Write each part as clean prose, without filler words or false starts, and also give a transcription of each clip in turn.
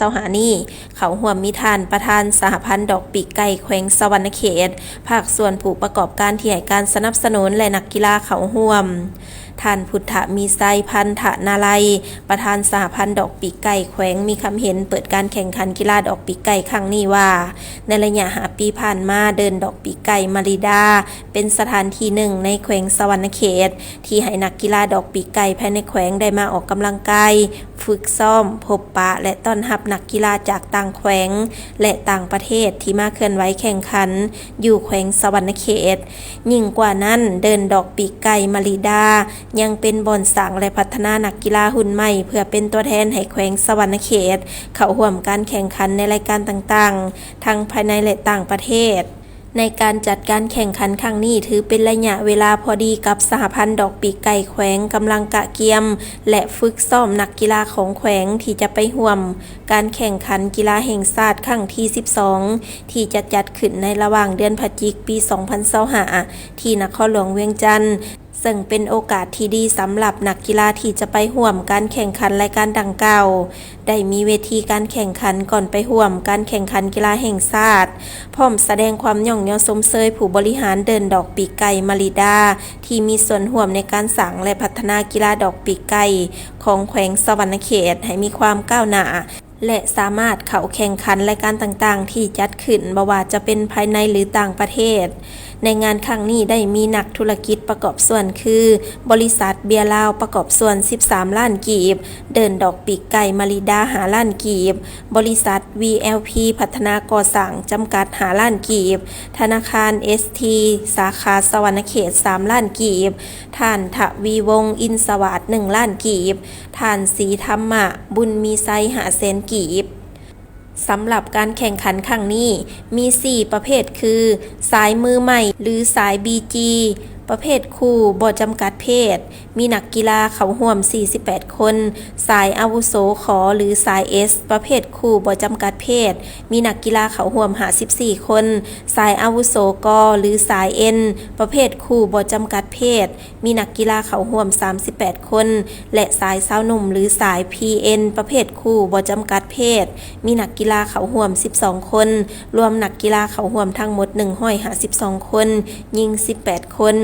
เสาหานี่เขาห่วมมิทานประธานสหพันธ์ดอกปีกไก่แขวงสวรรณเขตภาคส่วนผู้ประกอบการที่ให้การสนับสนุนและนักกีฬาเขาห่วมท่านพุทธมีไซพันธนาลัยประธานสหพันธ์ดอกปีกไก่แขวงมีคำเห็นเปิดการแข่งขันกีฬาดอกปีกไก่ครั้งนี้ว่าในระยะ5 ปีผ่านมาเดินดอกปีกไก่มาริดาเป็นสถานที่หนึ่งในแขวงสวรรณเขตที่ให้นักกีฬาดอกปีกไก่ภายในแขวงได้มาออกกำลังกายฝึกซ้อมพบปะและต้อนรับนักกีฬาจากต่างแขวงและต่างประเทศที่มาเคลื่อนไหวแข่งขันอยู่แขวงสวรรณเขตยิ่งกว่านั้นเดินดอกปีกไก่มาริดายังเป็นบ่อนสร้างและพัฒนานักกีฬาหุ่นใหม่เพื่อเป็นตัวแทนให้แขวงสวรรณเขตเข้าร่วมการแข่งขันในรายการต่างๆทั้งภายในและต่างประเทศในการจัดการแข่งขันครั้งนี้ถือเป็นระยะเวลาพอดีกับสหพันธ์ดอกปีกไก่แขวงกำลังกะเกียมและฝึกซ้อมนักกีฬาของแขวงที่จะไปร่วมการแข่งขันกีฬาแห่งชาติครั้งที่12ที่จะจัดขึ้นในระหว่างเดือนพฤศจิกายนปี2025ที่นครหลวงเวียงจันทร์ซึ่งเป็นโอกาสที่ดีสำหรับนักกีฬาที่จะไปร่วมการแข่งขันรายการดังกล่าวได้มีเวทีการแข่งขันก่อนไปร่วมการแข่งขันกีฬาแห่งชาติพร้อมแสดงความย่องเยาสมเชยผู้บริหารเดินดอกปีกไก่มาริดาที่มีส่วนร่วมในการสร้างและพัฒนากีฬาดอกปีกไก่ของแขวงสวรรณเขตให้มีความก้าวหน้าและสามารถเข้าแข่งขันรายการต่างๆที่จัดขึ้นบ่ว่าจะเป็นภายในหรือต่างประเทศในงานครั้งนี้ได้มีนักธุรกิจประกอบส่วนคือบริษัทเบียร์ลาวประกอบส่วน13 ล้านกีบเดินดอกปีกไก่มาริดา5 ล้านกีบบริษัท VLP พัฒนาก่อสร้างจำกัด5 ล้านกีบธนาคาร ST สาขาสวรรณเขต3 ล้านกีบท่านทวีวงศ์อินสวัสดิ์1 ล้านกีบท่านศรีธรรมะบุญมีไซ5 แสนกีบสำหรับการแข่งขันครั้งนี้มี 4 ประเภทคือสายมือใหม่หรือสาย BG ประเภทคู่บ่จำกัดเพศมีนักกีฬาเข้าร่วม48 คนสายอาวุโสขอหรือสาย S ประเภทคู่บ่จำกัดเพศมีนักกีฬาเข้าร่วม54 คนสายอาวุโสกหรือสาย N ประเภทคู่บ่จำกัดเพศมีนักกีฬาเข้าร่วม38 คนและสายสาวหนุ่มหรือสาย PN ประเภทคู่บ่จำกัดเพศมีนักกีฬาเข้าร่วม12 คนรวมนักกีฬาเข้าร่วมทั้งหมด152 คนยิง18 คน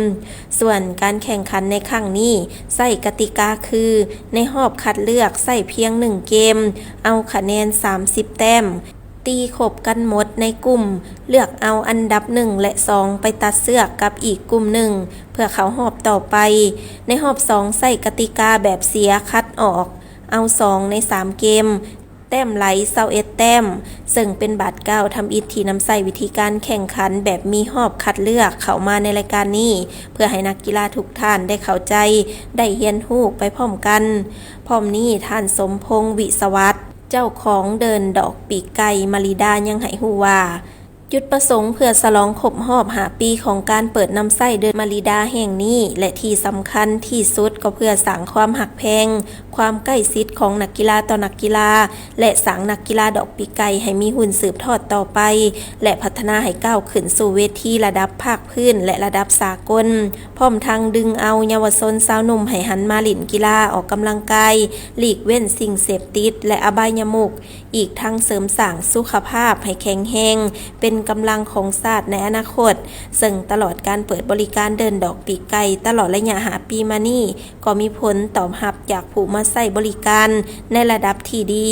ส่วนการแข่งขันในครั้งนี้ใส่กติกาคือในรอบคัดเลือกใส่เพียง1 เกมเอาคะแนน30 แต้มตีขบกันหมดในกลุ่มเลือกเอาอันดับ1และ2ไปตัดเสือกกับอีกกลุ่มหนึ่งเพื่อเข้ารอบต่อไปในรอบ2ใส่กติกาแบบเสียคัดออกเอา2ใน3 เกมแต้มไหล21 แต้มซึ่งเป็นบาท9ทำอิฐที่นำใส่วิธีการแข่งขันแบบมีรอบคัดเลือกเข้ามาในรายการนี้เพื่อให้นักกีฬาทุกท่านได้เข้าใจได้เรียนรู้ไปพร้อมกันพร้อมนี้ท่านสมพงษ์วิศวัตรเจ้าของเดินดอกปีกไก่มาริดายังให้รู้ว่าจุดประสงค์เพื่อฉลองครบรอบ5 ปีของการเปิดนำไส้เดินมาริดาแห่งนี้และที่สำคัญที่สุดก็เพื่อสร้างความหักแพงความใกล้ชิดของนักกีฬาต่อนักกีฬาและสร้างนักกีฬาดอกปีกไก่ให้มีหุ่นสืบทอดต่อไปและพัฒนาให้ก้าวขึ้นสู่เวทีระดับภาคพื้นและระดับสากลพร้อมทั้งดึงเอาเยาวชนสาวหนุ่มให้หันมาเล่นกีฬาออกกำลังกายหลีกเว้นสิ่งเสพติดและอบายมุขอีกทั้งเสริมสร้างสุขภาพให้แข็งแรงเป็นกำลังของชาติในอนาคตซึ่งตลอดการเปิดบริการเดินดอกปีกไก่ตลอดระยะ5 ปีมานี้ก็มีผลตอบรับจากผู้มาใช้บริการในระดับที่ดี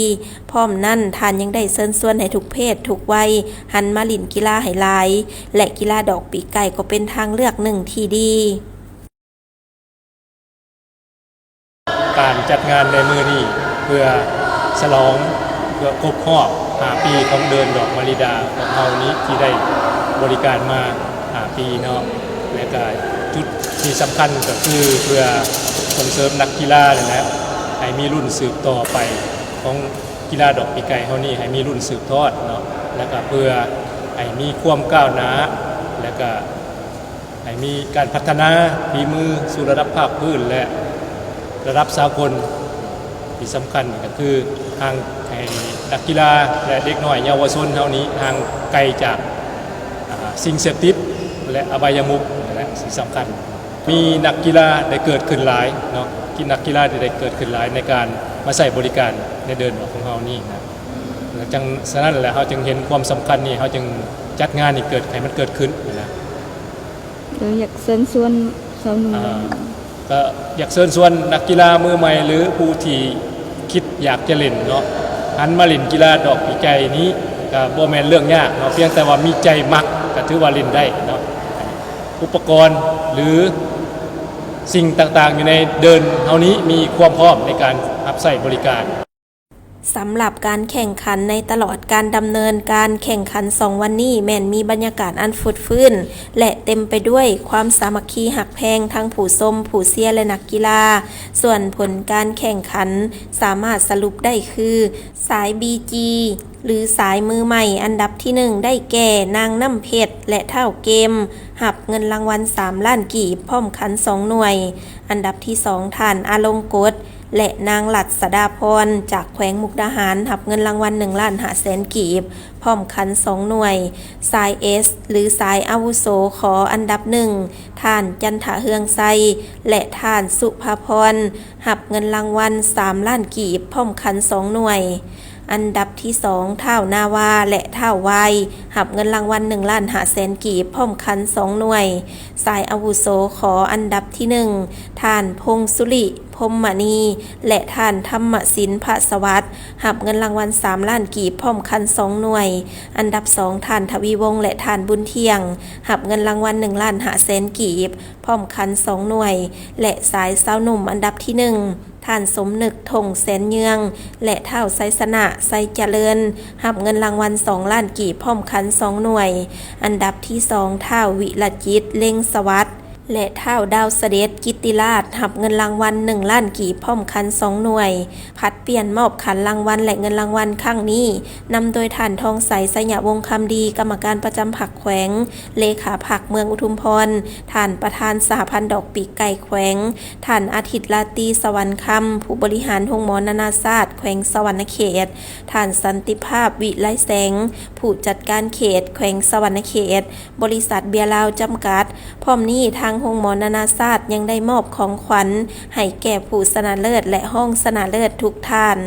พร้อมนั้นท่านยังได้เชิญชวนให้ทุกเพศทุกวัยหันมาเล่นกีฬาให้หลายและกีฬาดอกปีกไก่ก็เป็นทางเลือกหนึ่งที่ดีการจัดงานในมือนี้เพื่อฉลองเพื่อครบรอบ5 ปีของเดินดอกมาริดาของเรานี้ที่ได้บริการมา5 ปีเนาะและก็จุดที่สำคัญก็คือเพื่อส่งเสริมนักกีฬาเลยนะให้มีรุ่นสืบต่อไปของกีฬาดอกปีกไก่เฮานี่ให้มีรุ่นสืบทอดเนาะแล้วก็เพื่อให้มีความก้าวหน้าแล้วก็ให้มีการพัฒนาฝีมือสู่ระดับภาคพื้นและระดับสากลที่สำคัญก็คือทางให้นักกีฬาและเด็กน้อยเยาวชนเท่านี้ทางไกลจากสิ่งเสพติดและอบายมุขและสิ่งสำคัญมีนักกีฬาได้เกิดขึ้นหลายเนาะนักกีฬาได้เกิดขึ้นหลายในการมาใช้บริการในเดินของเรานี่นะ จังฉะนั้นแหละเขาจึงเห็นความสำคัญนี่เขาจึงจัดงานนี่เกิดให้มันเกิดขึ้นนะเราอยากเชิญชวนสาวหนุ่มก็อยากเชิญชวนนักกีฬามือใหม่หรือผู้ที่คิดอยากจะเล่นเนาะหันมาเล่นกีฬาดอกปีไก่นี้ก็บ่แม่นเรื่องยากเนาะเพียงแต่ว่ามีใจมักก็ถือว่าเล่นได้เนาะอุปกรณ์หรือสิ่งต่างๆอยู่ในเดินเฮานี้มีความพร้อมในการรับใช้บริการสำหรับการแข่งขันในตลอดการดำเนินการแข่งขัน2วันนี้แม่นมีบรรยากาศอันฟุดฟื้นและเต็มไปด้วยความสามัคคีหักแพงทั้งผู้ชมผู้เชียร์และนักกีฬาส่วนผลการแข่งขันสามารถสรุปได้คือสาย BG หรือสายมือใหม่อันดับที่1ได้แก่นางน้ำเพชรและเท่าเกมหับเงินรางวัล3ล้านกีบพร้อมขัน2หน่วยอันดับที่2ท่านอาลงกฎและนางหลัดสดาพรจากแขวงมุกดาหารหับเงินรางวัล1 ล้าน5แสนกีบพร้อมขัน2หน่วยสาย S หรือสายอาวุโสขออันดับ1ท่านจันทะเฮืองไซและท่านสุภาพรหับเงินรางวัล3 ล้านกีบพร้อมขัน2หน่วยอันดับที่2ท่าวนาวาและท่าววายหับเงินรางวัล1 ล้าน5แสนกีบพร้อมขัน2หน่วยสายอาวุโสขออันดับที่1ท่านพงสุริพรหมณีและท่านธรรมศิลป์ภสวัสดิ์หับเงินรางวัล3 ล้านกีบพร้อมขัน2หน่วยอันดับ2ท่านทวีวงศ์และท่านบุญเที่ยงหับเงินรางวัล1 ล้าน5แสนกีบพร้อมขัน2หน่วยและสายสาวหนุ่มอันดับที่1ท่านสมนึกธงแสนเยืองและเท่าไซสนะไซเจริญหับเงินรางวัล2 ล้านกีบพร้อมขัน2หน่วยอันดับที่2เท่าวิรจิตเล็งสวัสดิ์และเท่าดาวเสด็จกิตติราชหับเงินรางวัล1 ล้านกีบพร้อมขัน2หน่วยผัดเปลี่ยนมอบขันรางวัลและเงินรางวัลครั้งนี้นำโดยท่านทองใสสยะวงศ์คำดีกรรมการประจำผักแขวงเลขาผักเมืองอุทุมพรท่านประธานสหพันธ์ดอกปีกไก่แขวงท่านอาทิตย์ลาตรีสวรรค์คำผู้บริหารโรงหมอนานาชาติแขวงสวรรณเขตท่านสันติภาพวิไลแสงผู้จัดการเขตแขวงสวรรณเขตบริษัทเบียร์ลาวจำกัดพร้อมนี้ทางโรงหมอนานาชาติยังได้มอบของขวัญให้แก่ผู้ชนะเลิศและห้องชนะเลิศทุกท่าน